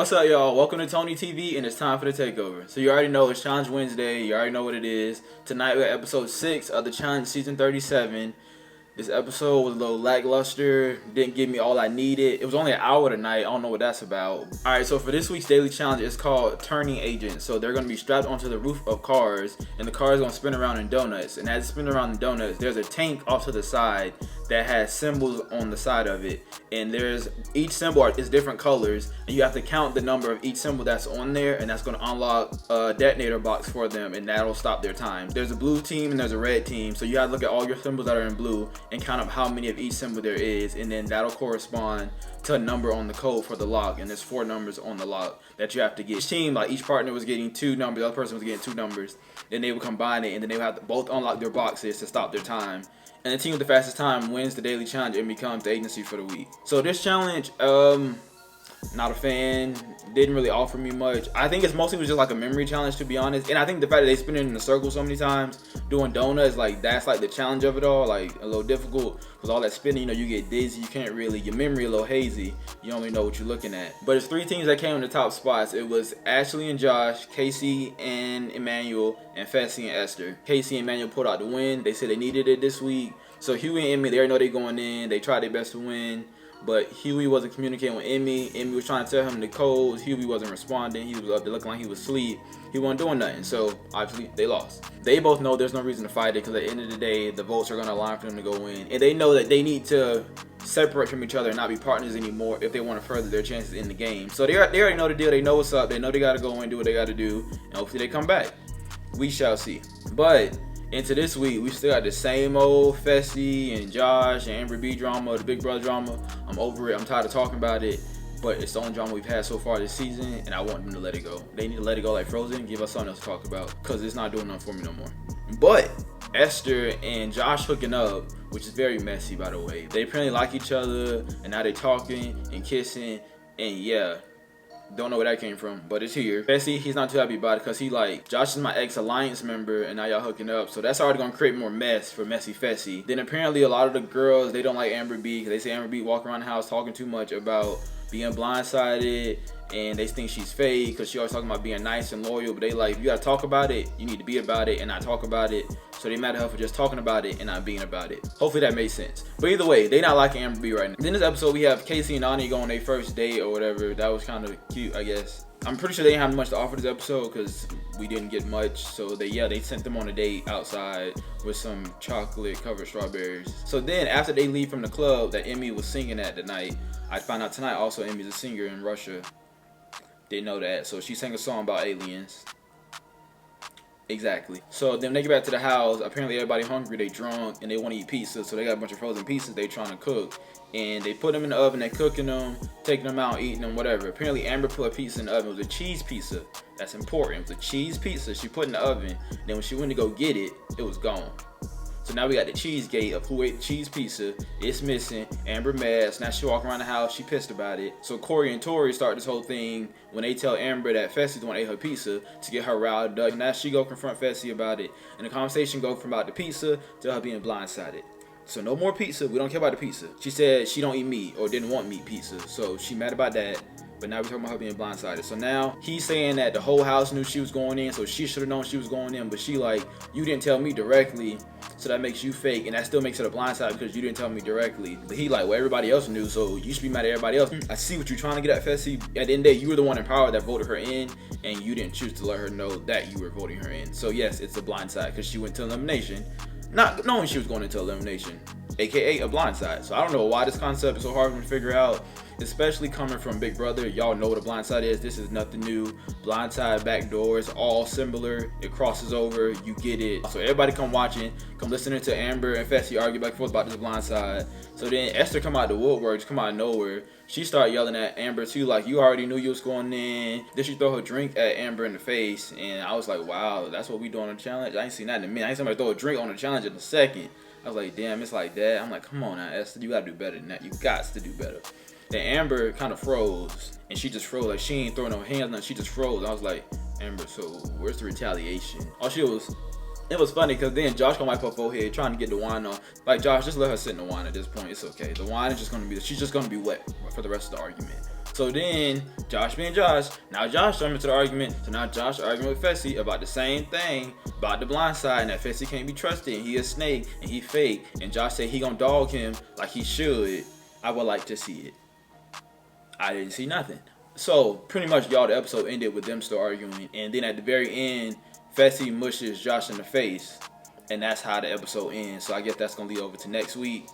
What's up, y'all? Welcome to Tony TV, and it's time for the takeover. So you already know it's Challenge Wednesday. You already know what it is. Tonight we got episode 6 of the Challenge season 37. This episode was a little lackluster. Didn't give me all I needed. It was only an hour tonight. I don't know what that's about. Alright, so for this week's daily challenge, it's called Turning Agents. So they're going to be strapped onto the roof of cars, and the car is going to spin around in donuts. And as it spins around in donuts, there's a tank off to the side that has symbols on the side of it. And there's each symbol is different colors, and you have to count the number of each symbol that's on there, and that's going to unlock a detonator box for them, and that'll stop their time. There's a blue team and there's a red team, so you have to look at all your symbols that are in blue and count up how many of each symbol there is, and then that'll correspond to a number on the code for the lock. And there's 4 numbers on the lock that you have to get. Each team, like each partner was getting 2 numbers, the other person was getting 2 numbers, then they would combine it, and then they would have to both unlock their boxes to stop their time. And the team with the fastest time wins the daily challenge and becomes the agency for the week. So this challenge, not a fan. Didn't really offer me much. I think it's mostly was just like a memory challenge, to be honest. And I think the fact that they spin it in a circle so many times doing donuts, like that's like the challenge of it all, like a little difficult because all that spinning, you know, you get dizzy, you can't really, your memory a little hazy, you only know what you're looking at. But it's 3 teams that came in the top spots. It was Ashley and Josh, Kaycee and Emmanuel, and Fessy and Esther. Kaycee and Emmanuel pulled out the win. They said they needed it this week. So Huey and Emmy, they already know they're going in. They tried their best to win. But Huey wasn't communicating with Emmy. Emmy was trying to tell him the codes. Huey wasn't responding. He was up there looking like he was asleep. He wasn't doing nothing. So obviously they lost. They both know there's no reason to fight it because at the end of the day, the votes are going to align for them to go in. And they know that they need to separate from each other and not be partners anymore if they want to further their chances in the game. So they already know the deal. They know what's up. They know they got to go in, do what they got to do. And hopefully they come back. We shall see. But into this week, we still got the same old Fessy and Josh and Amber B drama, the Big Brother drama. I'm over it. I'm tired of talking about it. But it's the only drama we've had so far this season, and I want them to let it go. They need to let it go like Frozen, give us something else to talk about, because it's not doing nothing for me no more. But Esther and Josh hooking up, which is very messy, by the way. They apparently like each other, and now they talking and kissing, and yeah. Don't know where that came from, but it's here. Fessy, he's not too happy about it because he like, Josh is my ex-alliance member and now y'all hooking up. So that's already going to create more mess for messy Fessy. Then apparently a lot of the girls, they don't like Amber B because they say Amber B walking around the house talking too much about being blindsided. And they think she's fake because she always talking about being nice and loyal. But they like, you got to talk about it. You need to be about it and not talk about it. So they mad at her for just talking about it and not being about it. Hopefully that makes sense. But either way, they not liking Amber B right now. Then this episode, we have Kaycee and Ani go on their first date or whatever. That was kind of cute, I guess. I'm pretty sure they didn't have much to offer this episode because we didn't get much. So they sent them on a date outside with some chocolate covered strawberries. So then after they leave from the club that Emmy was singing at the night, I found out tonight also Emmy's a singer in Russia. Didn't know that. So she sang a song about aliens. Exactly. So then they get back to the house. Apparently everybody hungry, they drunk, and they want to eat pizza. So they got a bunch of frozen pizzas they trying to cook. And they put them in the oven, they cooking them, taking them out, eating them, whatever. Apparently Amber put a pizza in the oven. It was a cheese pizza. That's important. It was a cheese pizza she put in the oven. Then when she went to go get it, it was gone. So now we got the cheese gate of who ate the cheese pizza. It's missing. Amber mad. So now she walking around the house. She pissed about it. So Corey and Tori start this whole thing when they tell Amber that Fessy's the one that ate her pizza to get her riled up. Now she go confront Fessy about it. And the conversation go from about the pizza to her being blindsided. So no more pizza. We don't care about the pizza. She said she don't eat meat or didn't want meat pizza. So she mad about that. But now we're talking about her being blindsided. So now he's saying that the whole house knew she was going in. So she should have known she was going in. But she like, you didn't tell me directly. So that makes you fake. And that still makes it a blindside because you didn't tell me directly. But he like, well, everybody else knew. So you should be mad at everybody else. I see what you're trying to get at, Fessy. At the end of the day, you were the one in power that voted her in. And you didn't choose to let her know that you were voting her in. So yes, it's a blindside because she went to elimination. Not knowing she was going into elimination. AKA a blindside. So I don't know why this concept is so hard to figure out, especially coming from Big Brother. Y'all know what a blindside is. This is nothing new. Blindside, backdoor, it's all similar. It crosses over, you get it. So everybody come watching, come listening to Amber and Fessy argue back and forth about this blindside. So then Esther come out of the woodworks, come out of nowhere. She started yelling at Amber too, like, you already knew you was going in. Then she throw her drink at Amber in the face. And I was like, wow, that's what we doing on the challenge? I ain't seen that in a minute. I ain't seen somebody throw a drink on the challenge in a second. I was like, damn, it's like that. I'm like, come on now, Esther, you gotta do better than that. You got to do better. Then Amber kind of froze, and she just froze. Like, she ain't throwing no hands, nothing. She just froze. I was like, Amber, so where's the retaliation? It was funny because then Josh gonna wipe her forehead trying to get the wine on. Like, Josh, just let her sit in the wine at this point. It's okay. The wine is just gonna be, she's just gonna be wet for the rest of the argument. So then Josh being Josh, now Josh jumped into the argument. So now Josh arguing with Fessy about the same thing, about the blind side, and that Fessy can't be trusted, and he a snake, and he fake. And Josh said he gonna dog him like he should. I would like to see it. I didn't see nothing. So pretty much, y'all, the episode ended with them still arguing, and then at the very end, Fessy mushes Josh in the face, and that's how the episode ends. So I guess that's gonna lead over to next week,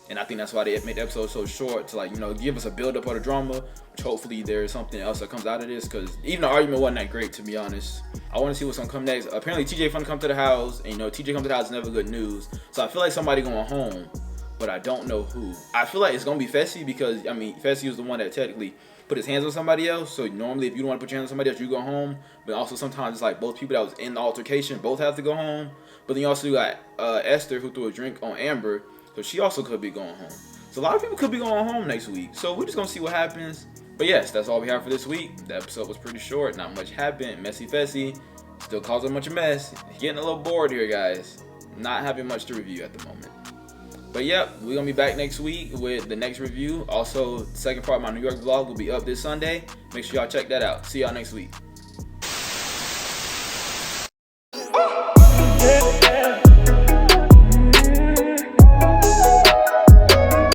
and I think that's why they made the episode so short, to, like, you know, give us a build up of the drama, which hopefully there's something else that comes out of this, because even the argument wasn't that great, to be honest. I want to see what's gonna come next. Apparently TJ finna come to the house, and you know, TJ come to the house is never good news. So I feel like somebody going home, but I don't know who. I feel like it's gonna be Fessy, because I mean, Fessy was the one that technically put his hands on somebody else. So normally, if you don't want to put your hands on somebody else, you go home. But also sometimes it's like both people that was in the altercation both have to go home. But then you also got Esther, who threw a drink on Amber, so she also could be going home. So a lot of people could be going home next week. So we're just gonna see what happens. But yes, that's all we have for this week. The episode was pretty short. Not much happened. Messy Fessy still causing a bunch of mess. Getting a little bored here, guys. Not having much to review at the moment. But yep, we're gonna be back next week with the next review. Also, the second part of my New York vlog will be up this Sunday. Make sure y'all check that out. See y'all next week.